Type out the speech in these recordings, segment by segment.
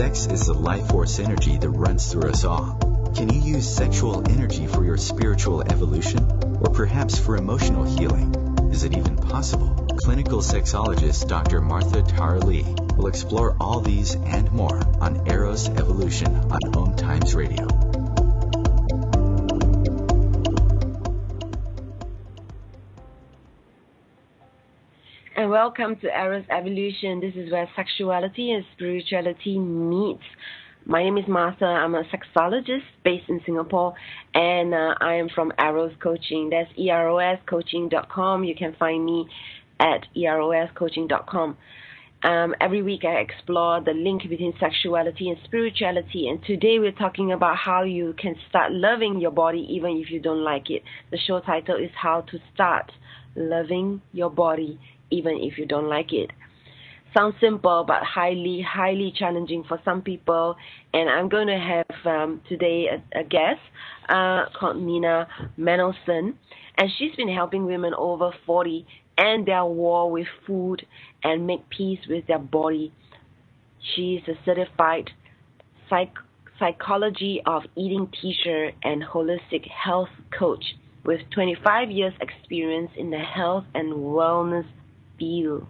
Sex is the life force energy that runs through us all. Can you use sexual energy for your spiritual evolution, or perhaps for emotional healing? Is it even possible? Clinical sexologist Dr. Martha Tar Lee will explore all these and more on Eros Evolution on Om Times Radio. And welcome to Eros Evolution. This is where sexuality and spirituality meets. My name is Martha. I'm a sexologist based in Singapore, and I am from Eros Coaching. That's eroscoaching.com. You can find me at eroscoaching.com. Every week I explore the link between sexuality and spirituality, and today we're talking about how you can start loving your body even if you don't like it. The show title is How to Start Loving Your Body even if you don't like it. Sounds simple, but highly, highly challenging for some people. And I'm going to have today a guest called Nina Manolson. And she's been helping women over 40 end their war with food and make peace with their body. She's a certified psychology of eating teacher and holistic health coach with 25 years experience in the health and wellness field.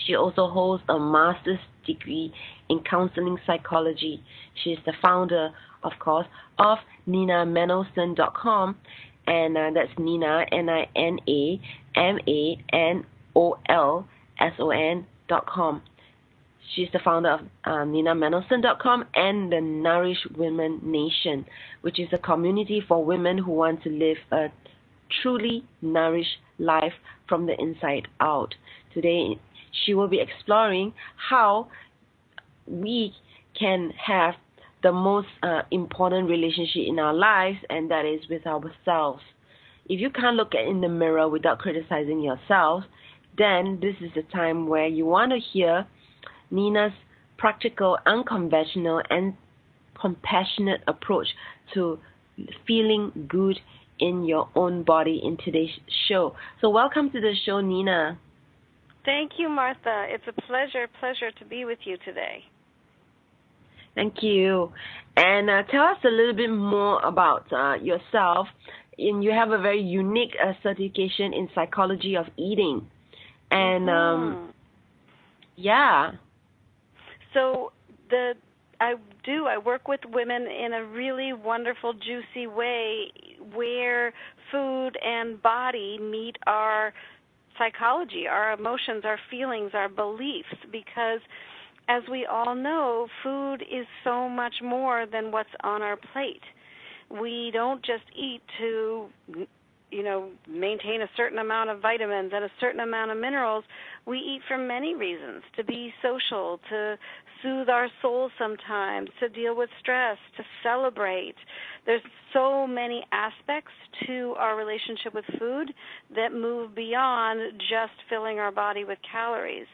She also holds a master's degree in counseling psychology. She is the founder, of course, of NinaManolson.com, and that's Nina, NinaManolson.com. She's the founder of NinaManolson.com and the Nourish Women Nation, which is a community for women who want to live a truly nourished life from the inside out. Today, she will be exploring how we can have the most important relationship in our lives, and that is with ourselves. If you can't look in the mirror without criticizing yourself, then this is the time where you want to hear Nina's practical, unconventional, and compassionate approach to feeling good in your own body in today's show. So welcome to the show, Nina. Thank you, Martha. It's a pleasure to be with you today. Thank you. And tell us a little bit more about yourself. And you have a very unique certification in psychology of eating. And yeah. So I work with women in a really wonderful, juicy way where food and body meet our psychology, our emotions, our feelings, our beliefs, because as we all know, food is so much more than what's on our plate. We don't just eat to, maintain a certain amount of vitamins and a certain amount of minerals. We eat for many reasons: to be social, to soothe our soul sometimes, to deal with stress, to celebrate. There's so many aspects to our relationship with food that move beyond just filling our body with calories.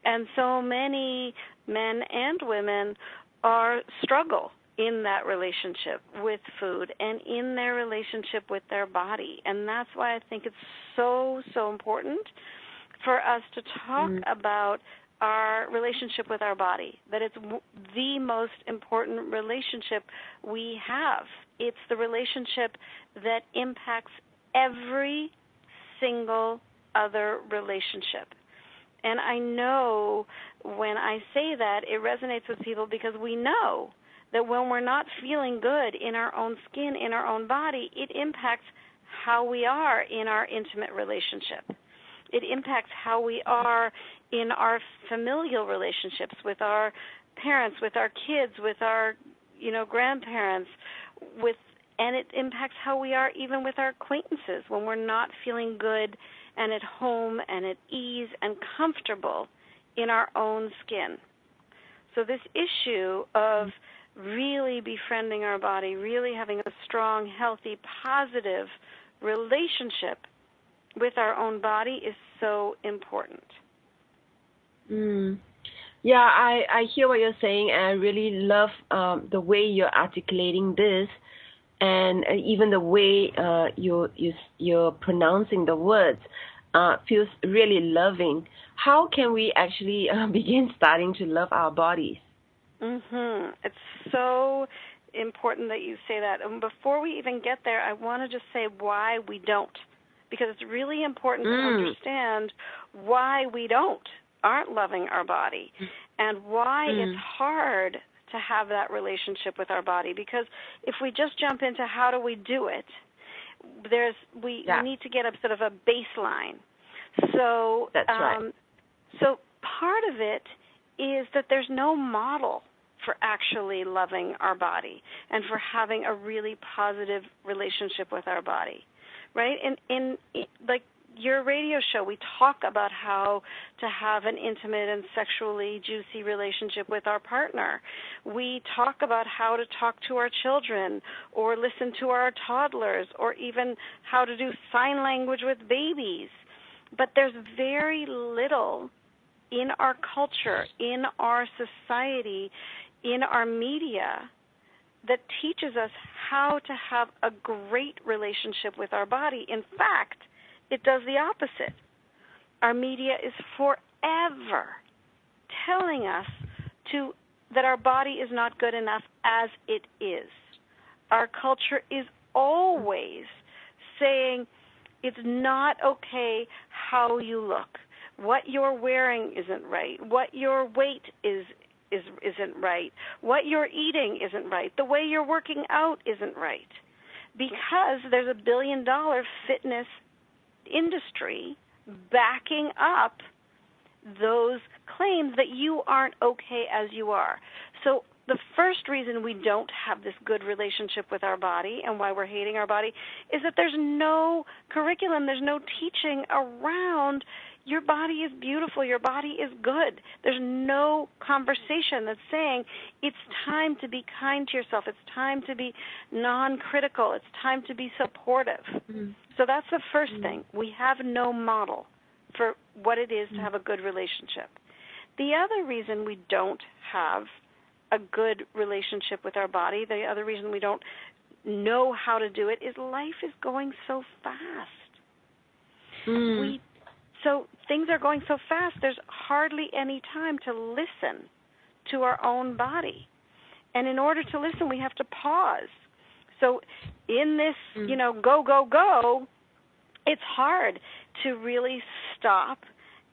And so many men and women struggle in that relationship with food and in their relationship with their body. And that's why I think it's so, so important for us to talk about our relationship with our body, that it's the most important relationship we have. It's the relationship that impacts every single other relationship. And I know when I say that, it resonates with people because we know that when we're not feeling good in our own skin, in our own body, it impacts how we are in our intimate relationship. It impacts how we are in our familial relationships with our parents, with our kids, with our, grandparents, and it impacts how we are even with our acquaintances when we're not feeling good and at home and at ease and comfortable in our own skin. So this issue of really befriending our body, really having a strong, healthy, positive relationship with our own body is so important. Yeah, I hear what you're saying, and I really love the way you're articulating this, and even the way you're pronouncing the words feels really loving. How can we actually begin starting to love our bodies? It's so important that you say that. And before we even get there, I want to just say why we don't, because it's really important to understand why we aren't loving our body, and why it's hard to have that relationship with our body. Because if we just jump into how do we do it, we need to get a sort of a baseline. So that's right. So part of it is that there's no model for actually loving our body and for having a really positive relationship with our body, right? In like your radio show, we talk about how to have an intimate and sexually juicy relationship with our partner. We talk about how to talk to our children or listen to our toddlers, or even how to do sign language with babies. But there's very little in our culture, in our society, in our media that teaches us how to have a great relationship with our body. In fact, it does the opposite. Our media is forever telling us that our body is not good enough as it is. Our culture is always saying it's not okay how you look. What you're wearing isn't right. What your weight isn't right. What you're eating isn't right. The way you're working out isn't right. Because there's a $1 billion fitness industry backing up those claims that you aren't okay as you are. So the first reason we don't have this good relationship with our body and why we're hating our body is that there's no curriculum, there's no teaching around your body is beautiful, your body is good. There's no conversation that's saying it's time to be kind to yourself, it's time to be non-critical, it's time to be supportive. So that's the first thing. We have no model for what it is to have a good relationship. The other reason we don't have a good relationship with our body, the other reason we don't know how to do it, is life is going so fast. So things are going so fast, there's hardly any time to listen to our own body. And in order to listen, we have to pause. So in this, go, go, go, it's hard to really stop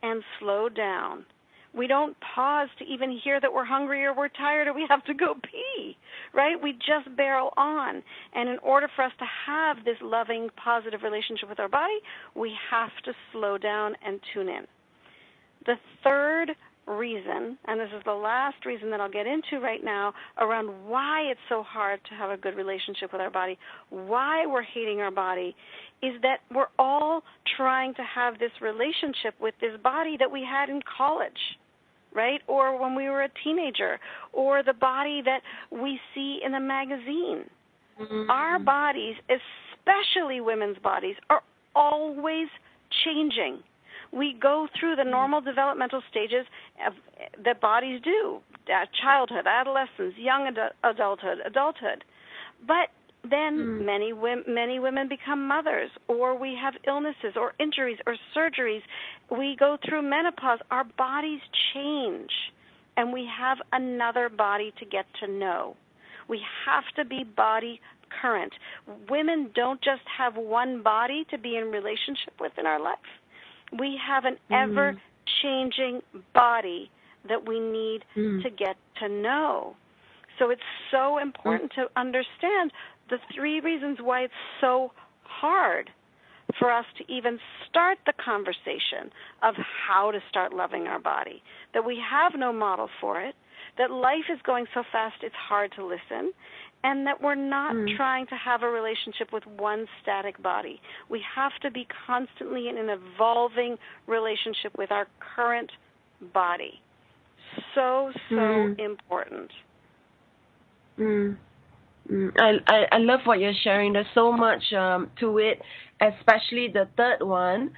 and slow down. We don't pause to even hear that we're hungry or we're tired or we have to go pee, right? We just barrel on. And in order for us to have this loving, positive relationship with our body, we have to slow down and tune in. The third reason, and this is the last reason that I'll get into right now, around why it's so hard to have a good relationship with our body, why we're hating our body, is that we're all trying to have this relationship with this body that we had in college, right? Or when we were a teenager, or the body that we see in the magazine. Our bodies, especially women's bodies, are always changing. We go through the normal developmental stages that bodies do, childhood, adolescence, young adulthood. But then many women become mothers, or we have illnesses or injuries or surgeries. We go through menopause. Our bodies change, and we have another body to get to know. We have to be body current. Women don't just have one body to be in relationship with in our life. We have an ever-changing body that we need to get to know. So it's so important to understand the three reasons why it's so hard for us to even start the conversation of how to start loving our body, that we have no model for it, that life is going so fast it's hard to listen, and that we're not trying to have a relationship with one static body. We have to be constantly in an evolving relationship with our current body. So important. I love what you're sharing. There's so much to it, especially the third one.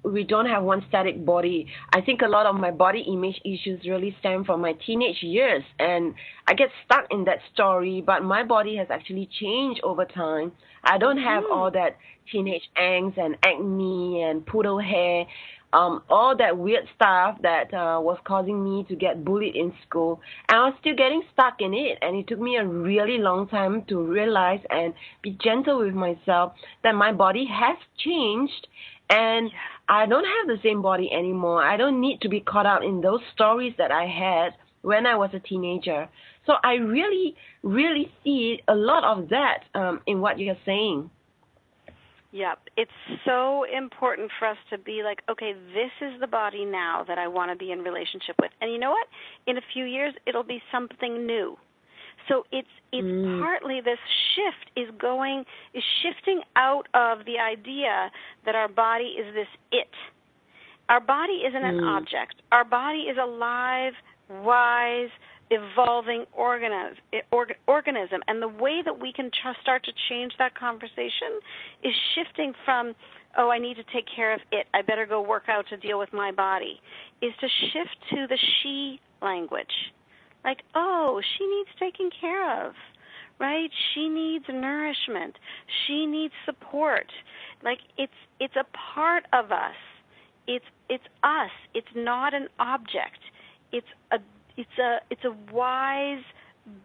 We don't have one static body. I think a lot of my body image issues really stem from my teenage years, and I get stuck in that story, but my body has actually changed over time. I don't have all that teenage angst and acne and poodle hair. all that weird stuff that was causing me to get bullied in school. And I was still getting stuck in it, and it took me a really long time to realize and be gentle with myself that my body has changed, and I don't have the same body anymore. I don't need to be caught up in those stories that I had when I was a teenager. So I really, really see a lot of that in what you're saying. Yeah, it's so important for us to be like, okay, this is the body now that I want to be in relationship with. And you know what? In a few years, it'll be something new. So it's partly this shift is shifting out of the idea that our body is this it. Our body isn't an object. Our body is a live, wise, evolving organism. And the way that we can start to change that conversation is shifting from, oh, I need to take care of it, I better go work out to deal with my body, is to shift to the she language. Like, oh, she needs taking care of, right? She needs nourishment. She needs support. Like, it's a part of us. It's us. It's not an object. It's a wise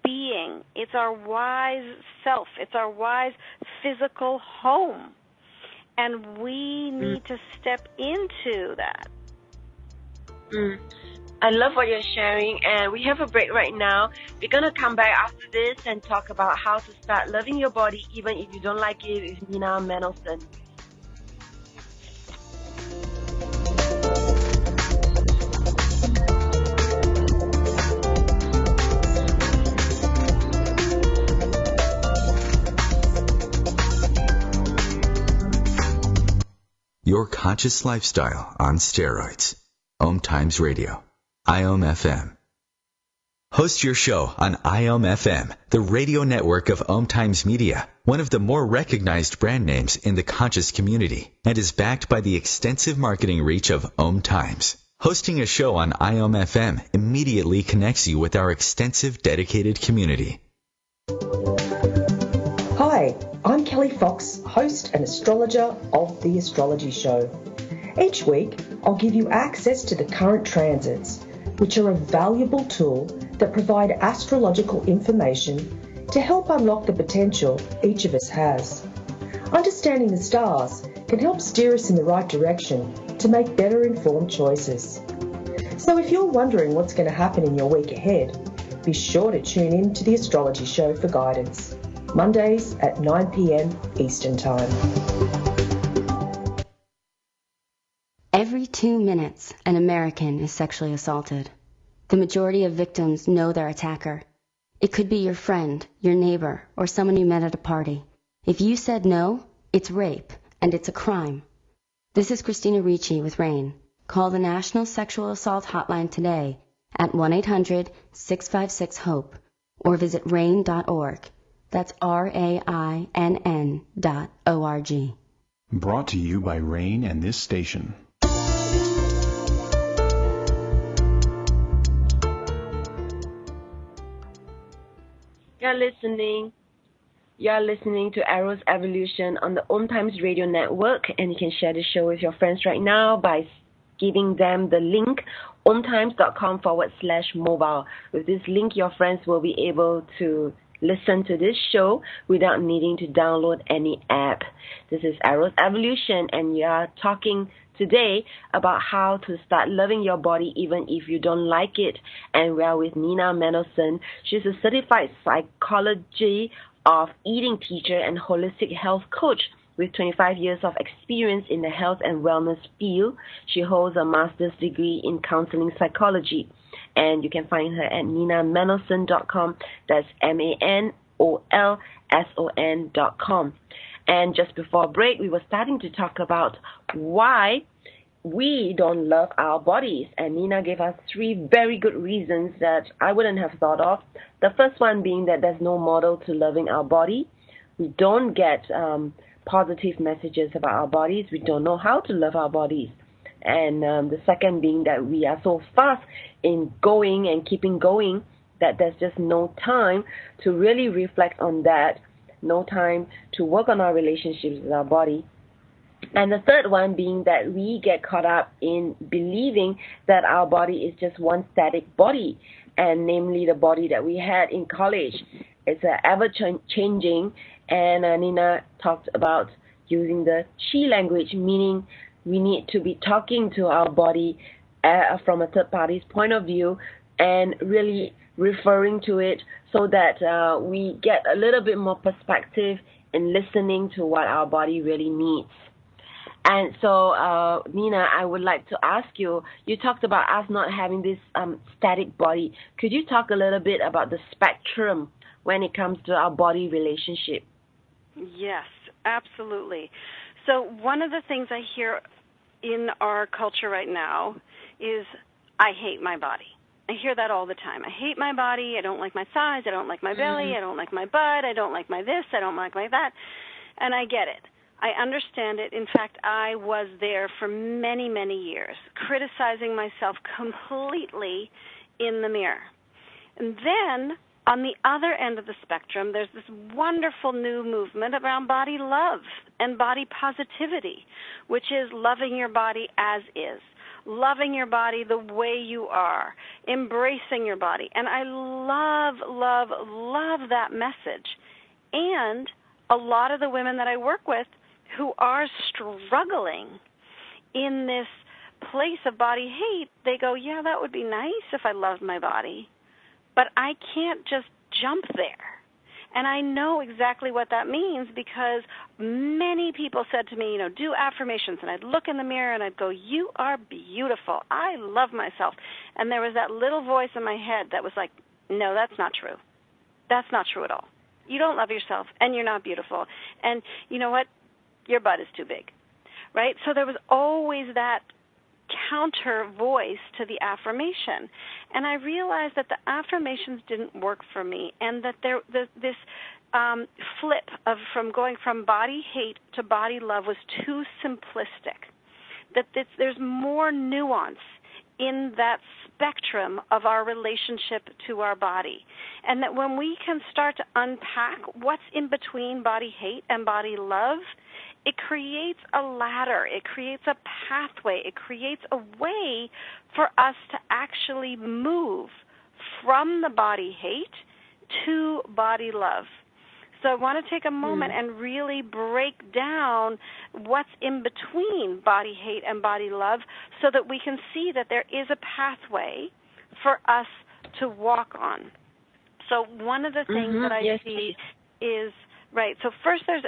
being. It's our wise self. It's our wise physical home. And we need to step into that. I love what you're sharing, and we have a break right now. We're going to come back after this and talk about how to start loving your body even if you don't like it with Nina Manolson. Your conscious lifestyle on steroids. Om Times Radio. IOM FM. Host your show on IOM FM, the radio network of Om Times Media, one of the more recognized brand names in the conscious community, and is backed by the extensive marketing reach of Om Times. Hosting a show on IOM FM immediately connects you with our extensive dedicated community. Hi, I'm Kelly Fox, host and astrologer of The Astrology Show. Each week, I'll give you access to the current transits, which are a valuable tool that provide astrological information to help unlock the potential each of us has. Understanding the stars can help steer us in the right direction to make better informed choices. So if you're wondering what's going to happen in your week ahead, be sure to tune in to The Astrology Show for guidance. Mondays at 9 p.m. Eastern Time. Every 2 minutes, an American is sexually assaulted. The majority of victims know their attacker. It could be your friend, your neighbor, or someone you met at a party. If you said no, it's rape, and it's a crime. This is Christina Ricci with RAIN. Call the National Sexual Assault Hotline today at 1-800-656-HOPE or visit RAIN.org. That's RAINN.org. Brought to you by RAIN and this station. You're listening to Eros Evolution on the Om Times Radio Network, and you can share the show with your friends right now by giving them the link omtimes.com/mobile. With this link, your friends will be able to listen to this show without needing to download any app. This is Eros Evolution, and we are talking today about how to start loving your body even if you don't like it. And we are with Nina Manolson. She's a certified psychology of eating teacher and holistic health coach with 25 years of experience in the health and wellness field. She holds a master's degree in counseling psychology. And you can find her at ninamanolson.com. That's MANOLSON.com. And just before break, we were starting to talk about why we don't love our bodies. And Nina gave us 3 very good reasons that I wouldn't have thought of. The first one being that there's no model to loving our body. We don't get positive messages about our bodies. We don't know how to love our bodies. And the second being that we are so fast in going and keeping going that there's just no time to really reflect on that, no time to work on our relationships with our body. And the third one being that we get caught up in believing that our body is just one static body, and namely the body that we had in college. It's ever-changing, and Nina talked about using the she language, meaning we need to be talking to our body from a third party's point of view and really referring to it so that we get a little bit more perspective in listening to what our body really needs. And so, Nina, I would like to ask you, you talked about us not having this static body. Could you talk a little bit about the spectrum when it comes to our body relationship? Yes, absolutely. So one of the things I hear in our culture right now is, I hate my body. I hear that all the time. I hate my body. I don't like my thighs. I don't like my belly. I don't like my butt. I don't like my this. I don't like my that. And I get it. I understand it. In fact, I was there for many, many years, criticizing myself completely in the mirror. And then on the other end of the spectrum, there's this wonderful new movement around body love and body positivity, which is loving your body as is, loving your body the way you are, embracing your body. And I love, love, love that message. And a lot of the women that I work with who are struggling in this place of body hate, they go, yeah, that would be nice if I loved my body, but I can't just jump there. And I know exactly what that means because many people said to me, do affirmations. And I'd look in the mirror and I'd go, you are beautiful. I love myself. And there was that little voice in my head that was like, no, that's not true. That's not true at all. You don't love yourself and you're not beautiful. And you know what? Your butt is too big, right? So there was always that counter voice to the affirmation. And I realized that the affirmations didn't work for me, and that this flip from going from body hate to body love was too simplistic, that there's more nuance in that spectrum of our relationship to our body. And that when we can start to unpack what's in between body hate and body love, it creates a ladder, it creates a pathway, it creates a way for us to actually move from the body hate to body love. So I want to take a moment and really break down what's in between body hate and body love so that we can see that there is a pathway for us to walk on. So one of the things that I see is, right, so first there's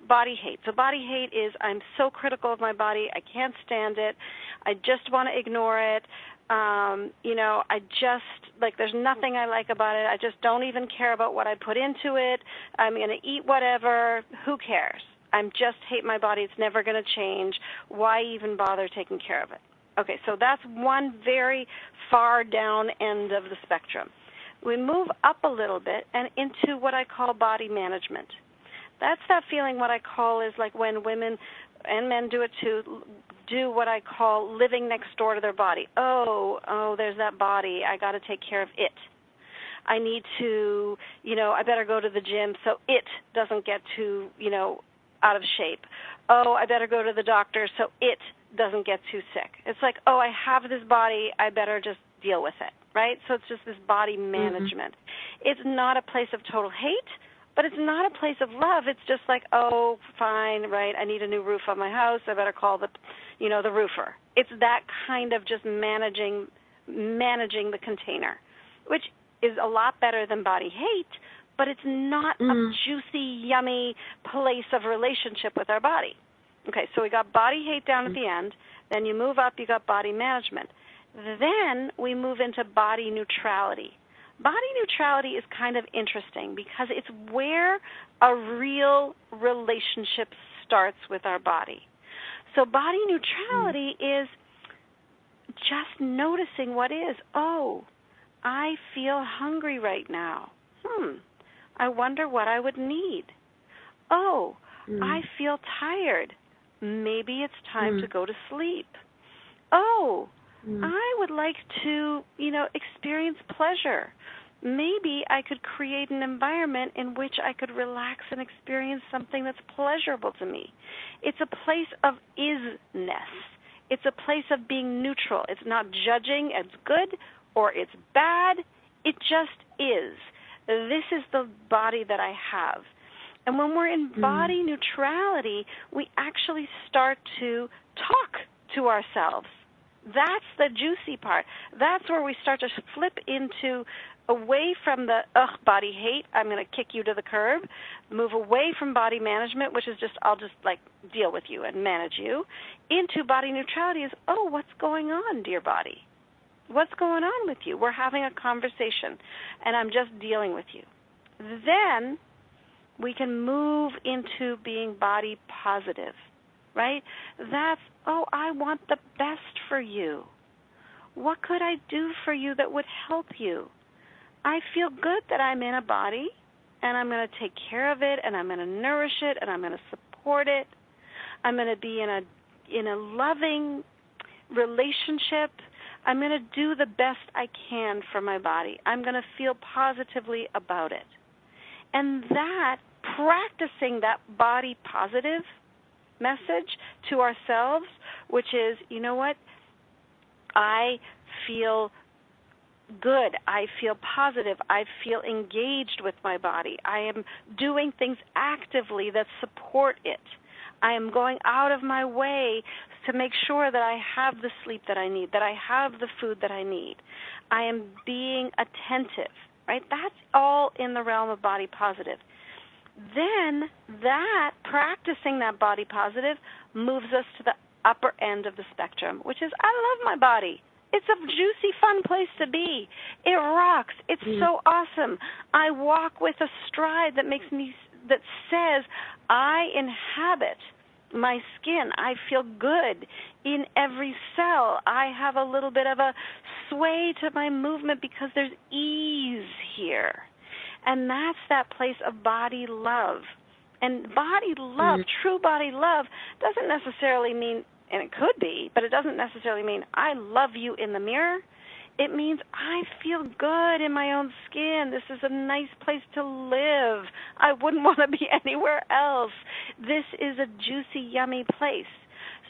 body hate. So body hate is I'm so critical of my body, I can't stand it, I just want to ignore it. I just, there's nothing I like about it. I just don't even care about what I put into it. I'm going to eat whatever. Who cares? I just hate my body. It's never going to change. Why even bother taking care of it? Okay, so that's one very far down end of the spectrum. We move up a little bit and into what I call body management. That's that feeling what I call is like when women and men do it too, do what I call living next door to their body. Oh, there's that body. I got to take care of it. I need to, I better go to the gym so it doesn't get too, out of shape. Oh, I better go to the doctor so it doesn't get too sick. It's like, oh, I have this body. I better just deal with it, right? So it's just this body management. It's not a place of total hate, but it's not a place of love. It's just like, oh, fine, right, I need a new roof on my house. I better call the roofer. It's that kind of just managing the container, which is a lot better than body hate, but it's not a juicy, yummy place of relationship with our body. Okay, so we got body hate down at the end. Then you move up, you got body management. Then we move into body neutrality. Body neutrality is kind of interesting because it's where a real relationship starts with our body. So body neutrality is just noticing what is. Oh, I feel hungry right now. I wonder what I would need. Oh, I feel tired. Maybe it's time to go to sleep. Oh, I would like to, experience pleasure. maybe I could create an environment in which I could relax and experience something that's pleasurable to me. It's a place of isness. It's a place of being neutral. It's not judging it's good or it's bad. It just is. This is the body that I have. And when we're in body neutrality, we actually start to talk to ourselves. That's the juicy part. That's where we start to flip into away from the body hate, I'm going to kick you to the curb, move away from body management, which is just I'll just like deal with you and manage you, into body neutrality is, what's going on, dear body? What's going on with you? We're having a conversation, and I'm just dealing with you. Then we can move into being body positive, right? That's, I want the best for you. What could I do for you that would help you? I feel good that I'm in a body, and I'm going to take care of it, and I'm going to nourish it, and I'm going to support it. I'm going to be in a loving relationship. I'm going to do the best I can for my body. I'm going to feel positively about it. And that, practicing that body positive message to ourselves, which is, you know what, I feel good, I feel positive, I feel engaged with my body, I am doing things actively that support it, I am going out of my way to make sure that I have the sleep that I need, that I have the food that I need, I am being attentive, right? That's all in the realm of body positive. Then that, practicing that body positive, moves us to the upper end of the spectrum, which is, I love my body. It's a juicy, fun place to be. It rocks. It's so awesome. I walk with a stride that says I inhabit my skin. I feel good in every cell. I have a little bit of a sway to my movement because there's ease here. And that's that place of body love. And body love, true body love, doesn't necessarily mean, and it could be, but it doesn't necessarily mean I love you in the mirror. It means I feel good in my own skin. This is a nice place to live. I wouldn't want to be anywhere else. This is a juicy, yummy place.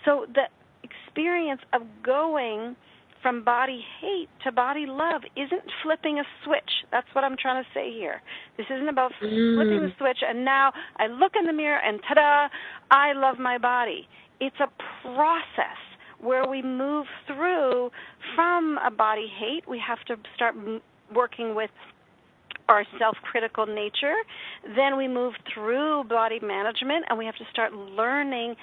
So the experience of going from body hate to body love isn't flipping a switch. That's what I'm trying to say here. This isn't about flipping the switch and now I look in the mirror and ta-da, I love my body. It's a process where we move through from a body hate. We have to start working with our self-critical nature. Then we move through body management, and we have to start learning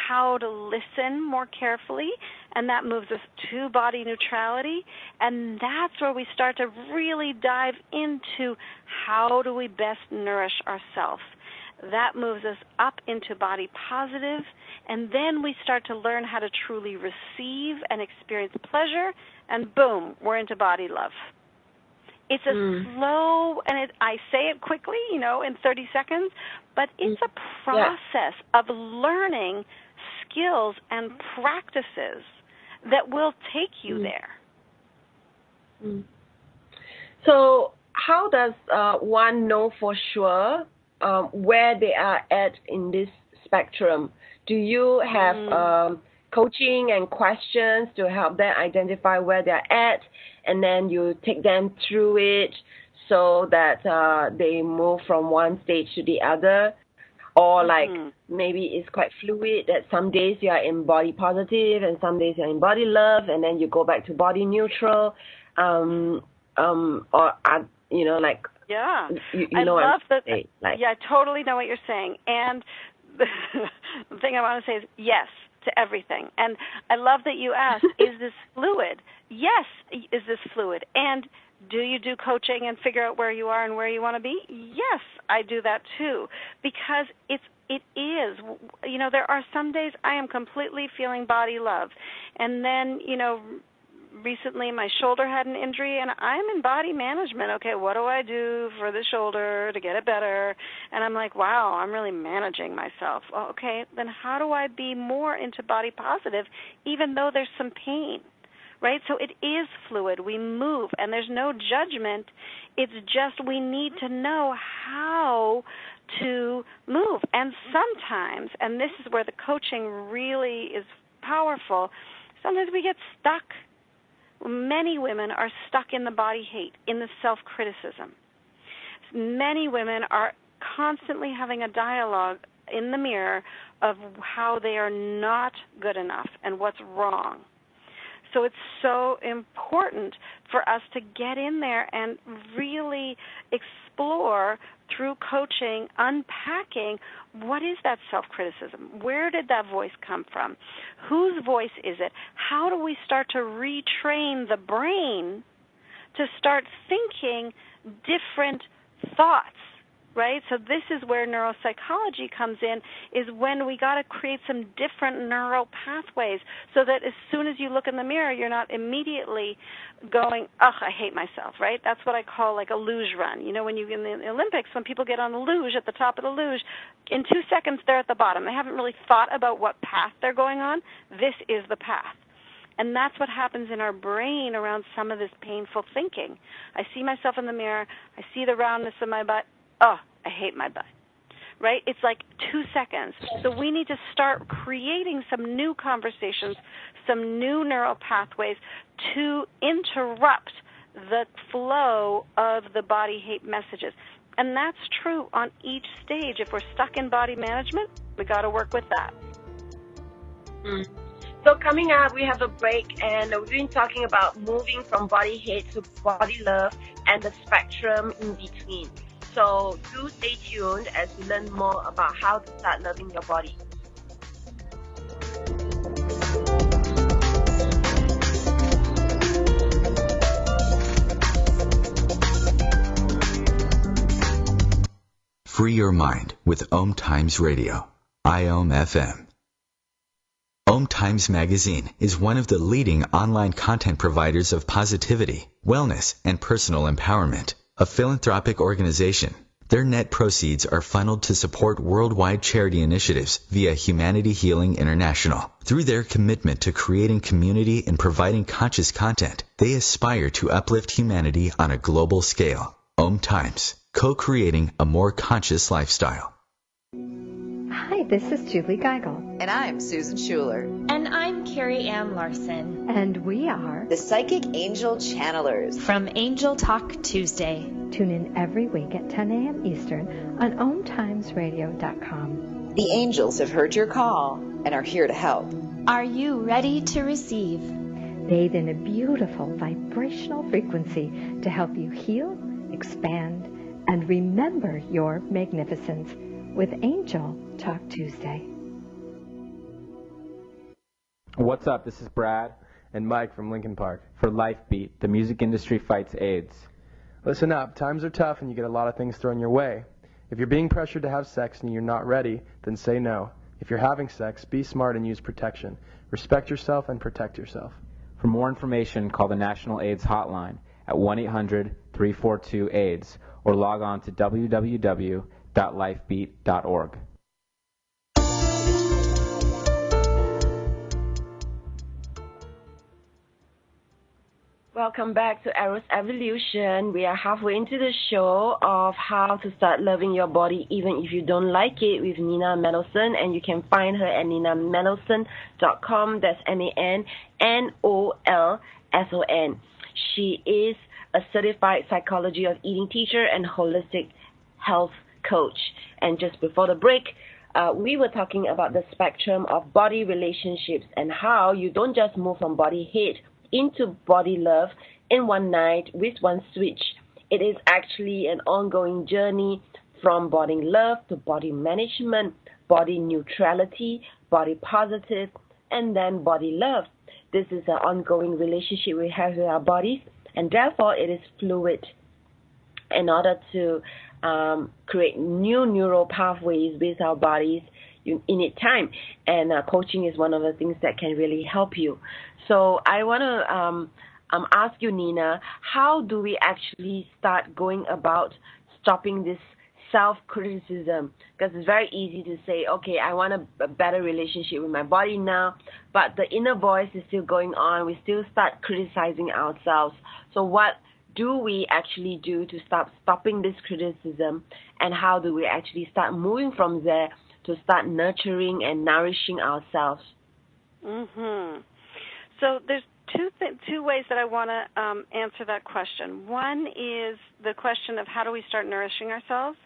how to listen more carefully, and that moves us to body neutrality. And that's where we start to really dive into how do we best nourish ourselves. That moves us up into body positive, and then we start to learn how to truly receive and experience pleasure, and boom, we're into body love. It's a slow, and I say it quickly, in 30 seconds, but it's a process of learning skills and practices that will take you there. So how does one know for sure where they are at in this spectrum? Do you have coaching and questions to help them identify where they're at, and then you take them through it so that they move from one stage to the other? Or like maybe it's quite fluid, that some days you are in body positive and some days you're in body love, and then you go back to body neutral, or like, yeah, I love that. Yeah, I totally know what you're saying. And the thing I want to say is yes to everything. And I love that you asked, is this fluid? Yes, is this fluid? And do you do coaching and figure out where you are and where you want to be? Yes, I do that too, because it is. There are some days I am completely feeling body love, and then recently my shoulder had an injury and I'm in body management. Okay, what do I do for the shoulder to get it better? And I'm like, wow, I'm really managing myself. Well, okay, then how do I be more into body positive even though there's some pain, right? So it is fluid. We move, and there's no judgment. It's just we need to know how to move. And sometimes, and this is where the coaching really is powerful, sometimes we get stuck. Many women are stuck in the body hate, in the self-criticism. Many women are constantly having a dialogue in the mirror of how they are not good enough and what's wrong. So it's so important for us to get in there and really explore through coaching, unpacking what is that self-criticism? Where did that voice come from? Whose voice is it? How do we start to retrain the brain to start thinking different thoughts? Right? So this is where neuropsychology comes in, is when we got to create some different neural pathways so that as soon as you look in the mirror, you're not immediately going, ugh, I hate myself, right? That's what I call like a luge run. You know, when you in the Olympics, when people get on the luge, at the top of the luge, in 2 seconds they're at the bottom. They haven't really thought about what path they're going on. This is the path. And that's what happens in our brain around some of this painful thinking. I see myself in the mirror. I see the roundness of my butt. Oh, I hate my butt, right? It's like 2 seconds. So we need to start creating some new conversations, some new neural pathways to interrupt the flow of the body hate messages. And that's true on each stage. If we're stuck in body management, we got to work with that. So coming up, we have a break, and we've been talking about moving from body hate to body love and the spectrum in between. So do stay tuned as we learn more about how to start loving your body. Free your mind with Om Times Radio, IOM FM. Om Times Magazine is one of the leading online content providers of positivity, wellness, and personal empowerment. A philanthropic organization. Their net proceeds are funneled to support worldwide charity initiatives via Humanity Healing International. Through their commitment to creating community and providing conscious content, they aspire to uplift humanity on a global scale. Om Times, co-creating a more conscious lifestyle. Hi, this is Julie Geigel. And I'm Susan Schuler. And I'm Carrie Ann Larson. And we are the Psychic Angel Channelers from Angel Talk Tuesday. Tune in every week at 10 a.m. Eastern on OmTimesRadio.com. The angels have heard your call and are here to help. Are you ready to receive? Bathe in a beautiful vibrational frequency to help you heal, expand, and remember your magnificence with Angel Talk Tuesday. What's up? This is Brad and Mike from Lincoln Park for Life Beat, the music industry fights AIDS. Listen up. Times are tough and you get a lot of things thrown your way. If you're being pressured to have sex and you're not ready, then say no. If you're having sex, be smart and use protection. Respect yourself and protect yourself. For more information, call the National AIDS Hotline at 1-800-342-AIDS or log on to www.lifebeat.org. Welcome back to Eros Evolution. We are halfway into the show of how to start loving your body even if you don't like it with Nina Manolson, and you can find her at ninamanolson.com. That's MANNOLSON. She is a certified psychology of eating teacher and holistic health coach. And just before the break, we were talking about the spectrum of body relationships and how you don't just move from body hate into body love in one night with one switch. It is actually an ongoing journey from body love to body management, body neutrality, body positive, and then body love. This is an ongoing relationship we have with our bodies, and therefore it is fluid. In order to create new neural pathways with our bodies, you need time, and coaching is one of the things that can really help you. So I want to ask you, Nina, how do we actually start going about stopping this self-criticism? Because it's very easy to say, okay, I want a better relationship with my body now, but the inner voice is still going on. We still start criticizing ourselves. So what do we actually do to stopping this criticism, and how do we actually start moving from there to start nurturing and nourishing ourselves? So there's two ways that I want to answer that question. One is the question of how do we start nourishing ourselves,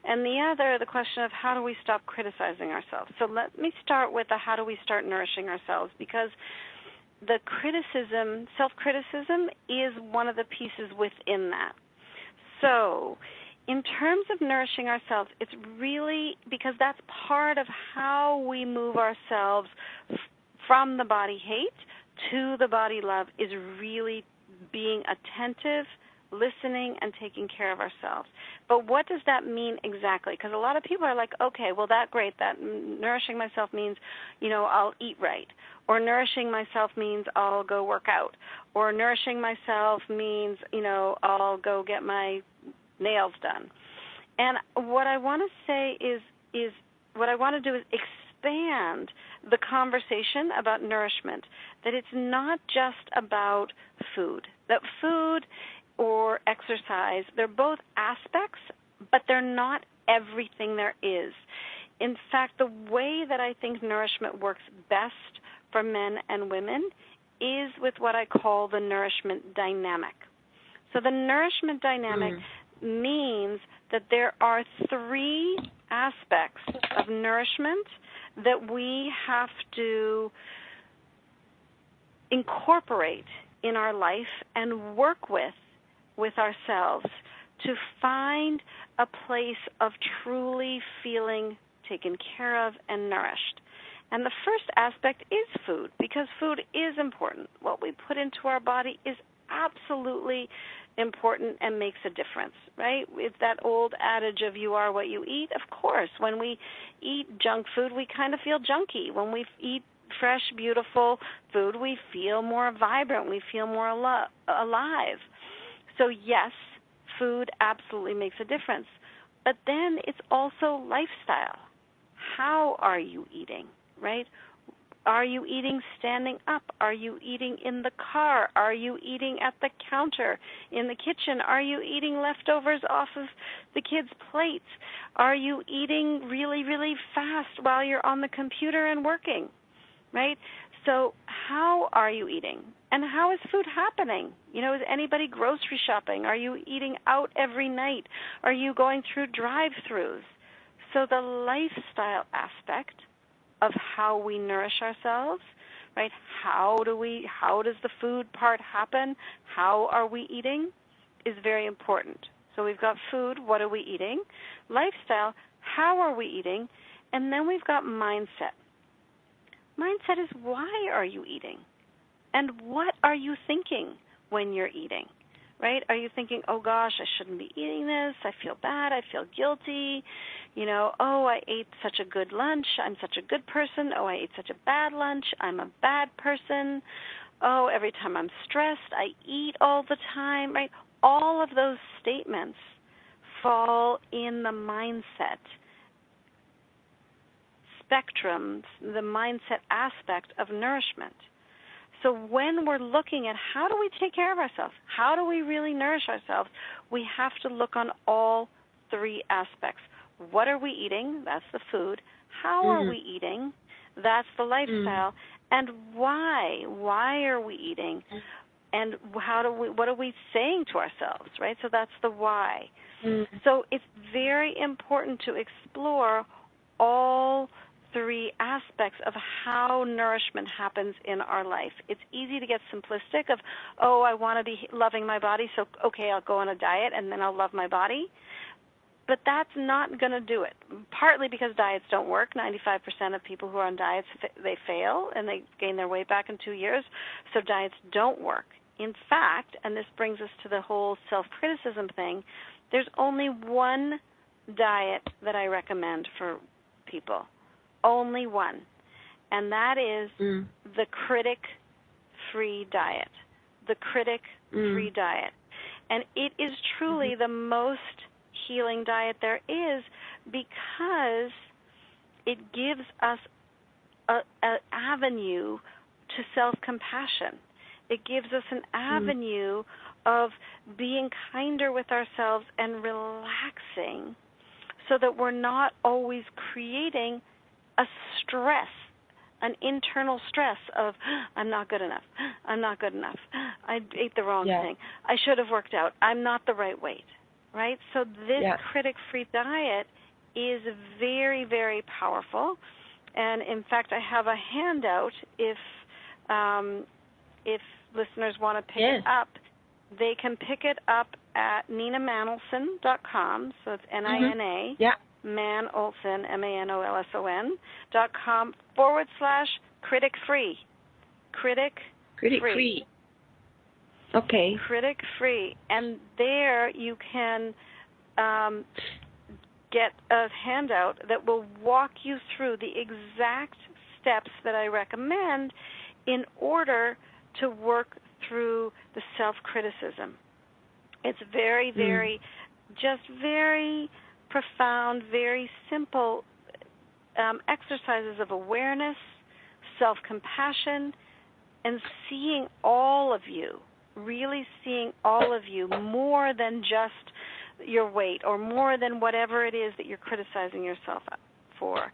and the other, the question of how do we stop criticizing ourselves. So let me start with the how do we start nourishing ourselves, because the criticism, self-criticism, is one of the pieces within that. So in terms of nourishing ourselves, it's really, because that's part of how we move ourselves from the body hate to the body love, is really being attentive, listening, and taking care of ourselves. But what does that mean exactly? Because a lot of people are like, okay, well, that's great. That nourishing myself means, I'll eat right. Or nourishing myself means I'll go work out. Or nourishing myself means, I'll go get my nails done. And what I want to say is what I want to do is expand the conversation about nourishment, that it's not just about food, that food or exercise, they're both aspects, but they're not everything there is. In fact, the way that I think nourishment works best for men and women is with what I call the nourishment dynamic. So the nourishment dynamic means that there are three aspects of nourishment that we have to incorporate in our life and work with ourselves to find a place of truly feeling taken care of and nourished. And the first aspect is food, because food is important. What we put into our body is absolutely important and makes a difference, right? It's that old adage of you are what you eat. Of course, when we eat junk food, we kind of feel junky. When we eat fresh, beautiful food, we feel more vibrant. We feel more alive. So yes, food absolutely makes a difference. But then it's also lifestyle. How are you eating, right? Are you eating standing up? Are you eating in the car? Are you eating at the counter in the kitchen? Are you eating leftovers off of the kids' plates? Are you eating really, really fast while you're on the computer and working, right? So how are you eating? And how is food happening? Is anybody grocery shopping? Are you eating out every night? Are you going through drive-thrus? So the lifestyle aspect of how we nourish ourselves, right? How does the food part happen? How are we eating is very important. So we've got food, what are we eating? Lifestyle, how are we eating? And then we've got mindset. Mindset is why are you eating? And what are you thinking when you're eating? Right? Are you thinking, oh gosh, I shouldn't be eating this, I feel bad, I feel guilty, oh, I ate such a good lunch, I'm such a good person, oh, I ate such a bad lunch, I'm a bad person, oh, every time I'm stressed, I eat all the time, right? All of those statements fall in the mindset spectrum, the mindset aspect of nourishment. So when we're looking at how do we take care of ourselves, how do we really nourish ourselves, we have to look on all three aspects. What are we eating? That's the food. How are we eating? That's the lifestyle. And why? Why are we eating? And what are we saying to ourselves, right? So that's the why. So it's very important to explore all three aspects of how nourishment happens in our life. It's easy to get simplistic of, oh, I want to be loving my body, so okay, I'll go on a diet and then I'll love my body. But that's not going to do it, partly because diets don't work. 95% of people who are on diets, they fail and they gain their weight back in 2 years, so diets don't work. In fact, and this brings us to the whole self-criticism thing, there's only one diet that I recommend for people. Only one, and that is the critic-free diet, the critic-free diet. And it is truly the most healing diet there is, because it gives us an avenue to self-compassion. It gives us an avenue of being kinder with ourselves and relaxing so that we're not always creating a stress, an internal stress of, I'm not good enough, I'm not good enough, I ate the wrong thing, I should have worked out, I'm not the right weight, right? So this critic-free diet is very, very powerful. And in fact, I have a handout if listeners want to pick it up. They can pick it up at NinaManolson.com, so it's Nina, Manolson, Manolson.com /critic-free. Critic-free. Okay. Critic-free. And there you can get a handout that will walk you through the exact steps that I recommend in order to work through the self-criticism. It's very, very, just very profound, very simple exercises of awareness, self-compassion, and seeing all of you, really seeing all of you more than just your weight or more than whatever it is that you're criticizing yourself for.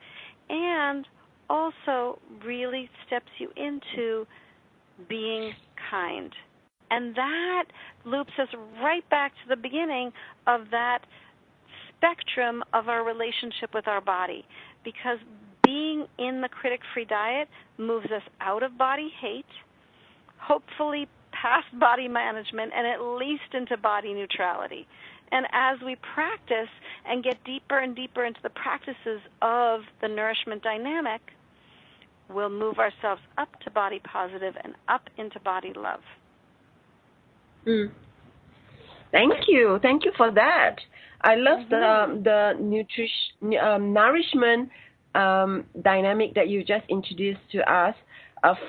And also really steps you into being kind. And that loops us right back to the beginning of that spectrum of our relationship with our body, because being in the critic-free diet moves us out of body hate, hopefully past body management, and at least into body neutrality. And as we practice and get deeper and deeper into the practices of the nourishment dynamic, we'll move ourselves up to body positive and up into body love. Thank you. Thank you for that. I love the nourishment dynamic that you just introduced to us,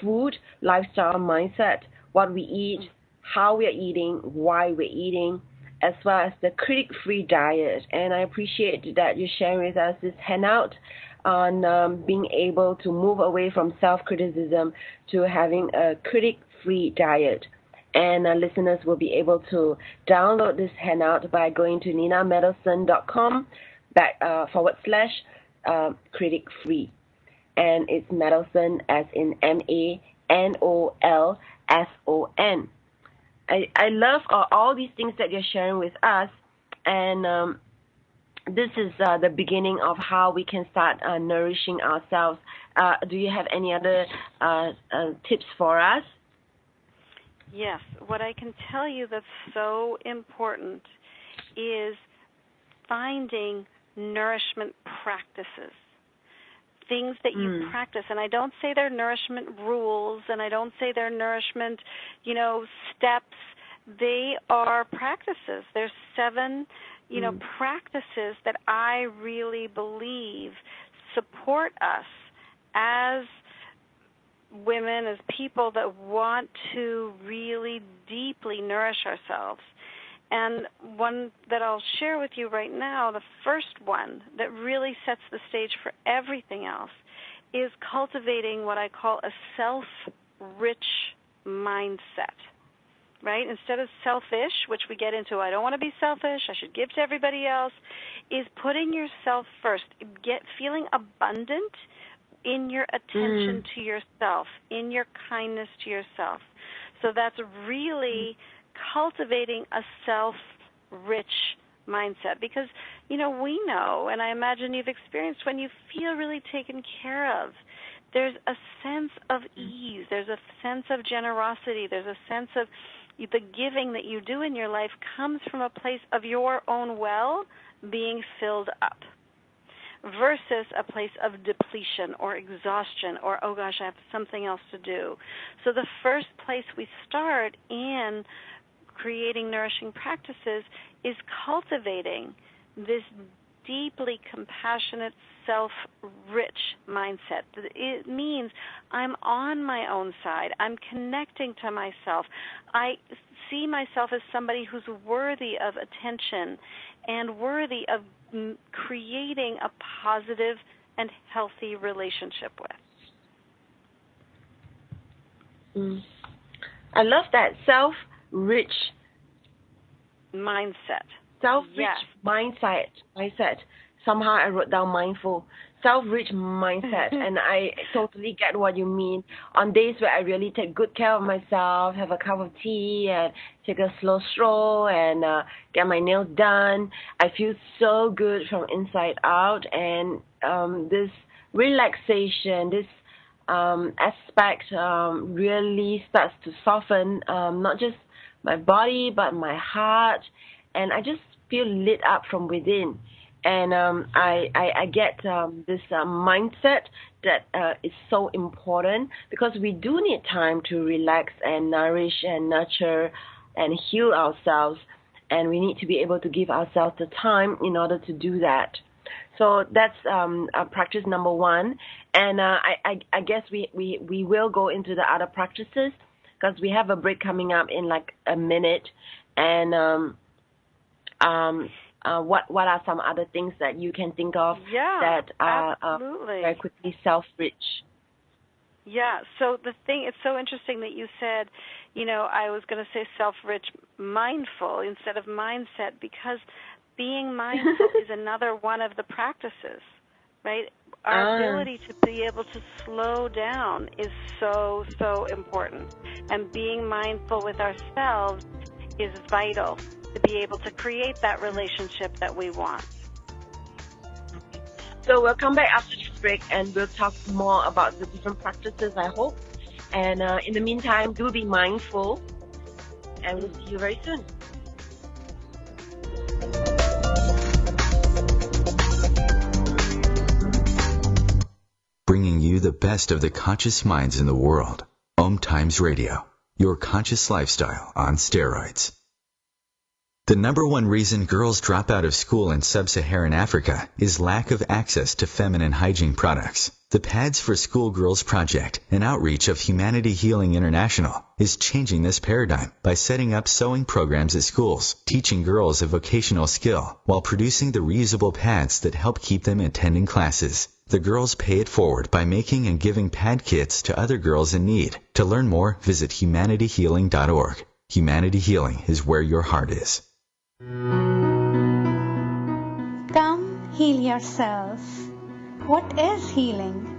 food, lifestyle, mindset, what we eat, how we are eating, why we're eating, as well as the critic-free diet. And I appreciate that you're sharing with us this handout on being able to move away from self-criticism to having a critic-free diet. And listeners will be able to download this handout by going to NinaManolson.com /critic-free. And it's Manolson as in Manolson. I love all these things that you're sharing with us, and this is the beginning of how we can start nourishing ourselves. Do you have any other tips for us? Yes. What I can tell you that's so important is finding nourishment practices, things that you practice. And I don't say they're nourishment rules, and I don't say they're nourishment, steps. They are practices. There's 7, practices that I really believe support us as women, as people that want to really deeply nourish ourselves. And one that I'll share with you right now, the first one that really sets the stage for everything else, is cultivating what I call a self-rich mindset, right? Instead of selfish, which we get into, I don't want to be selfish, I should give to everybody else, is putting yourself first, feeling abundant in your attention to yourself, in your kindness to yourself. So that's really cultivating a self-rich mindset, because, we know, and I imagine you've experienced, when you feel really taken care of, there's a sense of ease, there's a sense of generosity, there's a sense of the giving that you do in your life comes from a place of your own well being filled up, versus a place of depletion or exhaustion or, oh gosh, I have something else to do. So the first place we start in creating nourishing practices is cultivating this deeply compassionate, self-rich mindset. It means I'm on my own side. I'm connecting to myself. I see myself as somebody who's worthy of attention and worthy of creating a positive and healthy relationship with. Mm. I love that. Self-rich mindset. Self-rich mindset. Somehow I wrote down mindful. Self-rich mindset. And I totally get what you mean. On days where I really take good care of myself, have a cup of tea, and take a slow stroll, and get my nails done, I feel so good from inside out. And this relaxation, this aspect really starts to soften not just my body but my heart, and I just feel lit up from within. And I get this mindset that is so important, because we do need time to relax and nourish and nurture and heal ourselves, and we need to be able to give ourselves the time in order to do that. So that's practice number one. And I guess we will go into the other practices, because we have a break coming up in like a minute. And what are some other things that you can think of that are very quickly self-rich? Yeah, so the thing, it's so interesting that you said, I was going to say self-rich mindful instead of mindset, because being mindful is another one of the practices, right? Our ability to be able to slow down is so, so important. And being mindful with ourselves is vital to be able to create that relationship that we want. So we'll come back after this break and we'll talk more about the different practices, I hope. And in the meantime, do be mindful, and we'll see you very soon. Bringing you the best of the conscious minds in the world. Om Times Radio, your conscious lifestyle on steroids. The number one reason girls drop out of school in sub-Saharan Africa is lack of access to feminine hygiene products. The Pads for Schoolgirls Project, an outreach of Humanity Healing International, is changing this paradigm by setting up sewing programs at schools, teaching girls a vocational skill, while producing the reusable pads that help keep them attending classes. The girls pay it forward by making and giving pad kits to other girls in need. To learn more, visit humanityhealing.org. Humanity Healing is where your heart is. Come heal yourself. What is healing?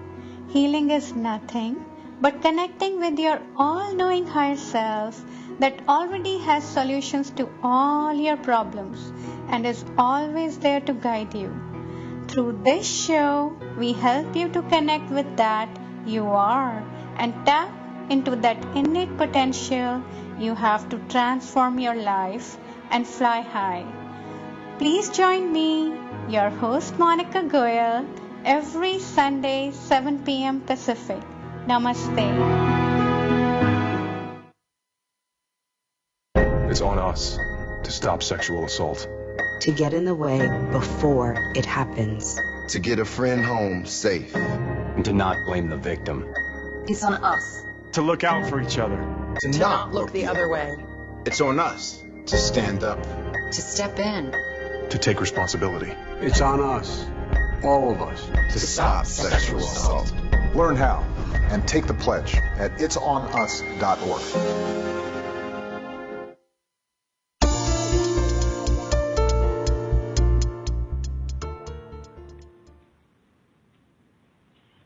Healing is nothing but connecting with your all-knowing higher self that already has solutions to all your problems and is always there to guide you. Through this show, we help you to connect with that you are and tap into that innate potential you have to transform your life and fly high. Please join me, your host Monica Goyal, every Sunday, 7 p.m. Pacific. Namaste. It's on us to stop sexual assault. To get in the way before it happens. To get a friend home safe. And to not blame the victim. It's on us. To look out for each other. To not look the other way. It's on us to stand up. To step in. To take responsibility. It's on us, all of us, to stop sexual assault. Learn how and take the pledge at itsonus.org.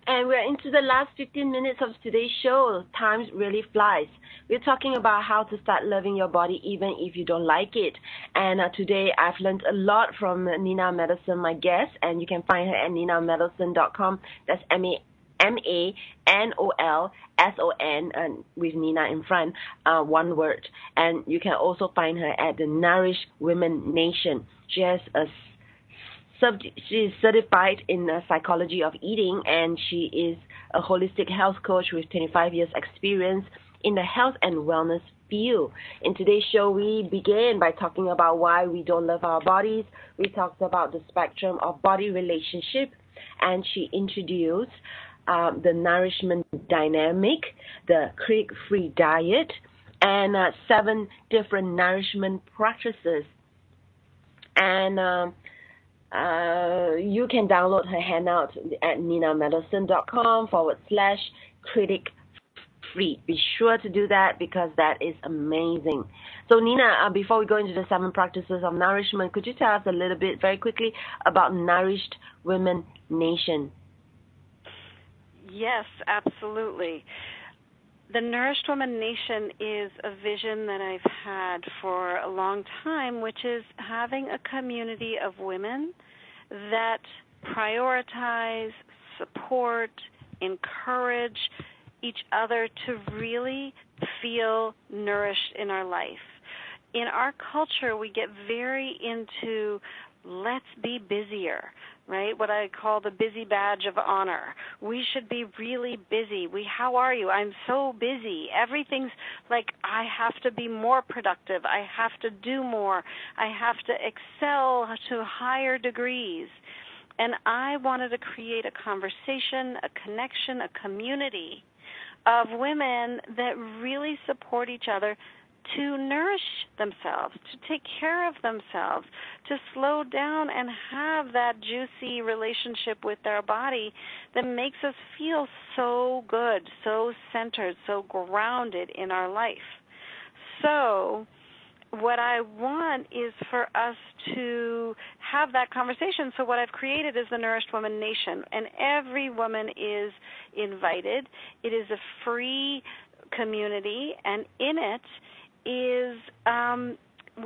And we're into the last 15 minutes of today's show. Time really flies. We're talking about how to start loving your body even if you don't like it. And today I've learned a lot from Nina Manolson, my guest, and you can find her at ninamanolson.com. That's Manolson, and with Nina in front, one word. And you can also find her at the Nourish Women Nation. She has she is certified in psychology of eating, and she is a holistic health coach with 25 years experience in the health and wellness field. In today's show, we began by talking about why we don't love our bodies. We talked about the spectrum of body relationship, and she introduced the nourishment dynamic, the critic-free diet, and 7 different nourishment practices. And you can download her handout at ninamanolson.com/critic free. Be sure to do that because that is amazing. So Nina, before we go into the 7 practices of nourishment, could you tell us a little bit very quickly about Nourished Women Nation? Yes, absolutely. The Nourished Woman Nation is a vision that I've had for a long time, which is having a community of women that prioritize, support, encourage each other to really feel nourished in our life. In our culture, we get very into let's be busier, right? What I call the busy badge of honor. We should be really busy. How are you? I'm so busy. Everything's like I have to be more productive. I have to do more. I have to excel to higher degrees. And I wanted to create a conversation, a connection, a community of women that really support each other to nourish themselves, to take care of themselves, to slow down and have that juicy relationship with their body that makes us feel so good, so centered, so grounded in our life. So what I want is for us to have that conversation. So what I've created is the Nourished Woman Nation, and every woman is invited. It is a free community, and in it is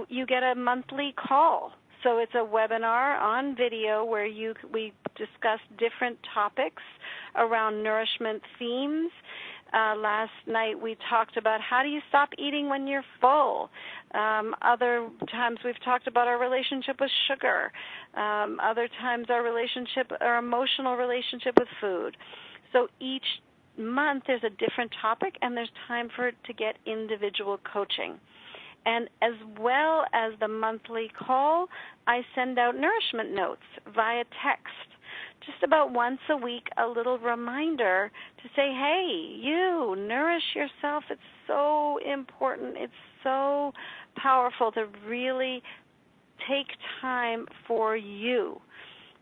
you get a monthly call. So it's a webinar on video where we discuss different topics around nourishment themes. Last night we talked about how do you stop eating when you're full. Other times we've talked about our relationship with sugar. Other times our emotional relationship with food. So each month there's a different topic, and there's time for it to get individual coaching. And as well as the monthly call, I send out nourishment notes via text. Just about once a week, a little reminder to say, hey, you, nourish yourself. It's so important. It's so powerful to really take time for you.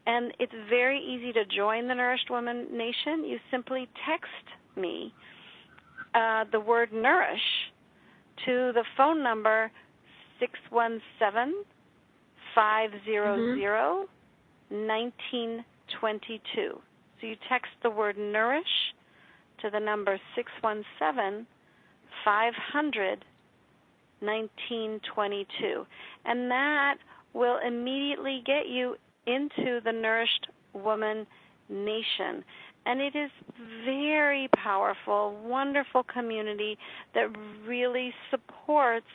And it's very easy to join the Nourished Woman Nation. You simply text me the word nourish to the phone number 617-500-1922. So you text the word nourish to the number 617-500-1922. And that will immediately get you into the Nourished Woman Nation. And it is very powerful, wonderful community that really supports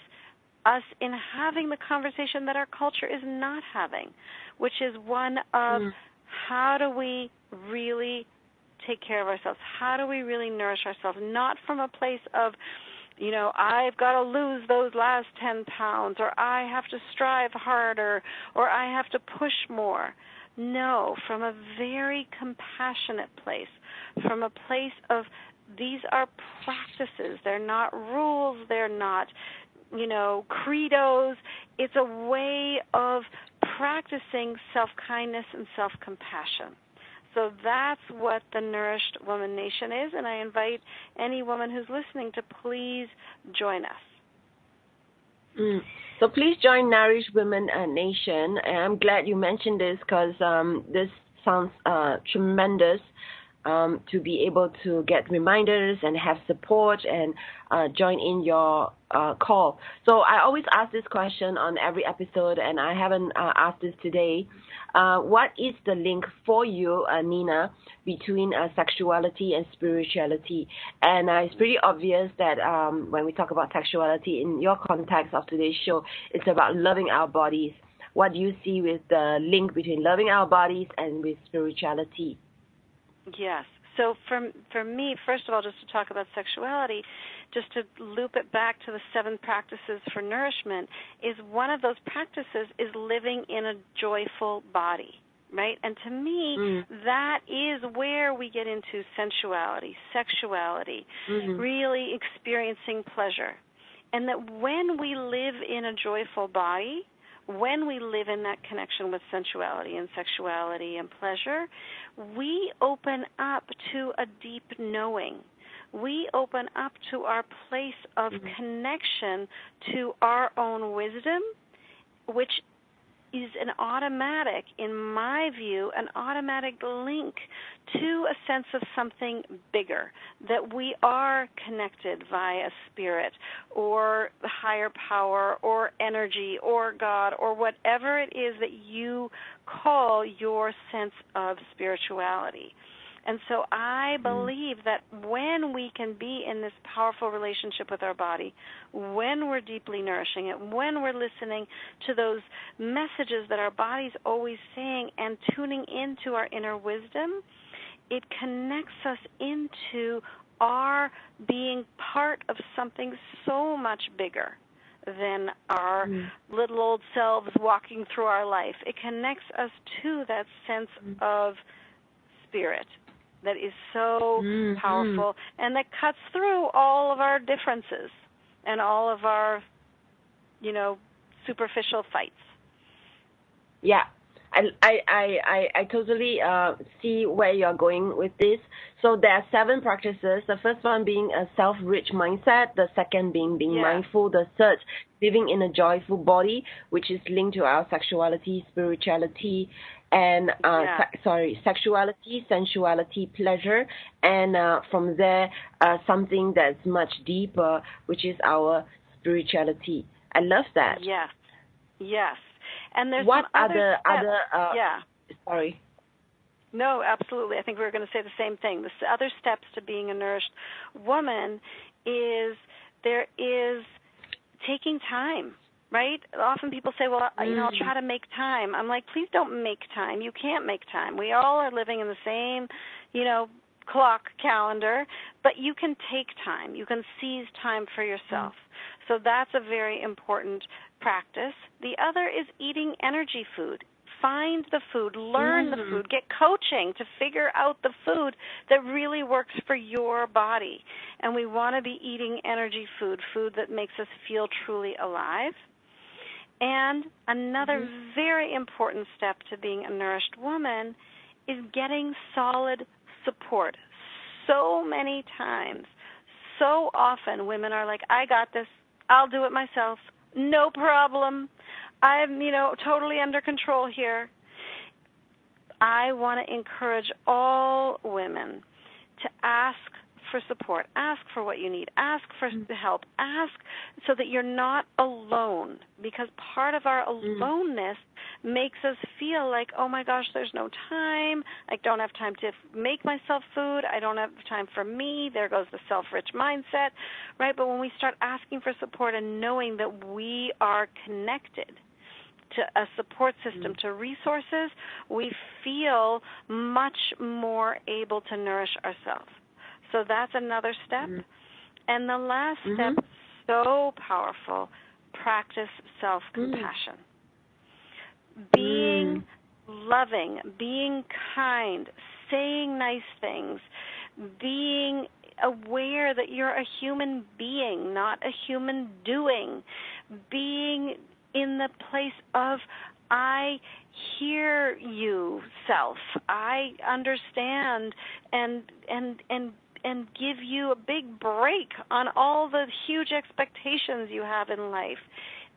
us in having the conversation that our culture is not having, which is one of how do we really take care of ourselves? How do we really nourish ourselves? Not from a place of, I've got to lose those last 10 pounds, or I have to strive harder, or I have to push more. No, from a very compassionate place, from a place of these are practices. They're not rules. They're not, credos. It's a way of practicing self-kindness and self-compassion. So that's what the Nourished Woman Nation is, and I invite any woman who's listening to please join us. So please join Nourished Women Nation. And I'm glad you mentioned this because this sounds tremendous to be able to get reminders and have support and join in your call. So I always ask this question on every episode, and I haven't asked this today. What is the link for you, Nina, between sexuality and spirituality? And it's pretty obvious that when we talk about sexuality in your context of today's show, it's about loving our bodies. What do you see with the link between loving our bodies and with spirituality? Yes. So for me, first of all, just to talk about sexuality, just to loop it back to the 7 practices for nourishment, is one of those practices is living in a joyful body, right? And to me, that is where we get into sensuality, sexuality, really experiencing pleasure. And that when we live in a joyful body, when we live in that connection with sensuality and sexuality and pleasure, we open up to a deep knowing. we open up to our place of connection to our own wisdom, which is an automatic, in my view, an automatic link to a sense of something bigger, that we are connected via spirit or higher power or energy or God or whatever it is that you call your sense of spirituality. And so I believe that when we can be in this powerful relationship with our body, when we're deeply nourishing it, when we're listening to those messages that our body's always saying and tuning into our inner wisdom, it connects us into our being part of something so much bigger than our little old selves walking through our life. It connects us to that sense of spirit that is so powerful and that cuts through all of our differences and all of our, superficial fights. Yeah, I totally see where you're going with this. So there are 7 practices. The first one being a self-rich mindset. The second being mindful. The third, living in a joyful body, which is linked to our sexuality, spirituality, and sexuality, sensuality, pleasure, and from there something that's much deeper, which is our spirituality. I love that. Yes. And there's what some other sorry. No, absolutely. I think we were going to say the same thing. The other steps to being a nourished woman is there is taking time. Right? Often people say, well, I'll try to make time. I'm like, please don't make time. You can't make time. We all are living in the same, clock calendar, but you can take time. You can seize time for yourself. So that's a very important practice. The other is eating energy food. Find the food, learn the food, get coaching to figure out the food that really works for your body. And we want to be eating energy food that makes us feel truly alive. And another very important step to being a nourished woman is getting solid support. So many times, so often women are like, I got this, I'll do it myself, no problem, I'm, totally under control here. I want to encourage all women to ask for support, ask for what you need, ask for help, ask so that you're not alone, because part of our aloneness makes us feel like, oh my gosh, there's no time, I don't have time to make myself food, I don't have time for me, there goes the self-rich mindset, right? But when we start asking for support and knowing that we are connected to a support system, to resources, we feel much more able to nourish ourselves. So that's another step. And the last step, so powerful, practice self-compassion. Being loving, being kind, saying nice things, being aware that you're a human being, not a human doing, being in the place of I hear you, self. I understand and give you a big break on all the huge expectations you have in life.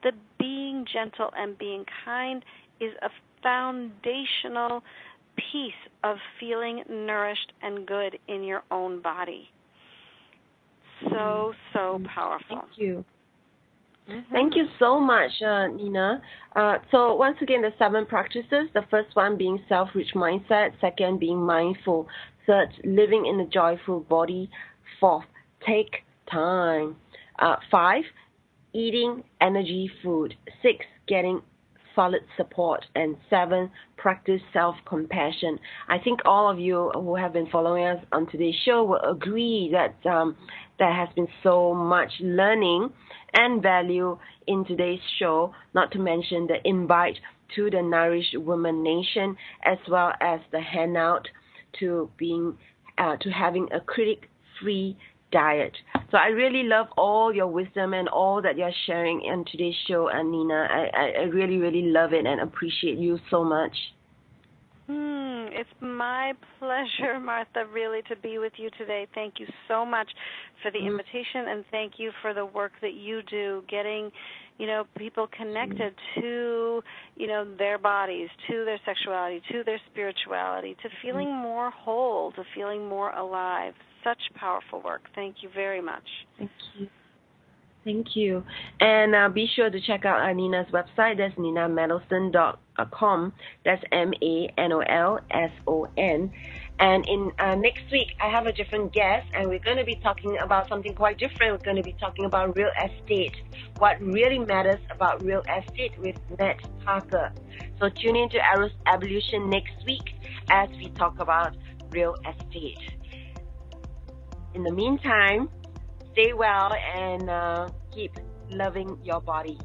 The being gentle and being kind is a foundational piece of feeling nourished and good in your own body. So powerful. Thank you. Thank you so much, Nina. So once again, the 7 practices, the first one being self-rich mindset, second being mindful, third, living in a joyful body, fourth, take time, 5, eating energy food, 6, getting solid support, and 7, practice self-compassion. I think all of you who have been following us on today's show will agree that there has been so much learning and value in today's show, not to mention the invite to the Nourished Woman Nation, as well as the handout to having a critic-free diet. So I really love all your wisdom and all that you're sharing in today's show, and Nina, I really, really love it and appreciate you so much. It's my pleasure, Martha, really, to be with you today. Thank you so much for the invitation, and thank you for the work that you do, getting, people connected to, their bodies, to their sexuality, to their spirituality, to feeling more whole, to feeling more alive. Such powerful work. Thank you very much. Thank you. Thank you. And be sure to check out Nina's website. That's ninamanolson.com. That's MANOLSON. And in next week, I have a different guest, and we're going to be talking about something quite different. We're going to be talking about real estate, what really matters about real estate with Ned Parker. So tune in to Eros Evolution next week as we talk about real estate. In the meantime, stay well and keep loving your body.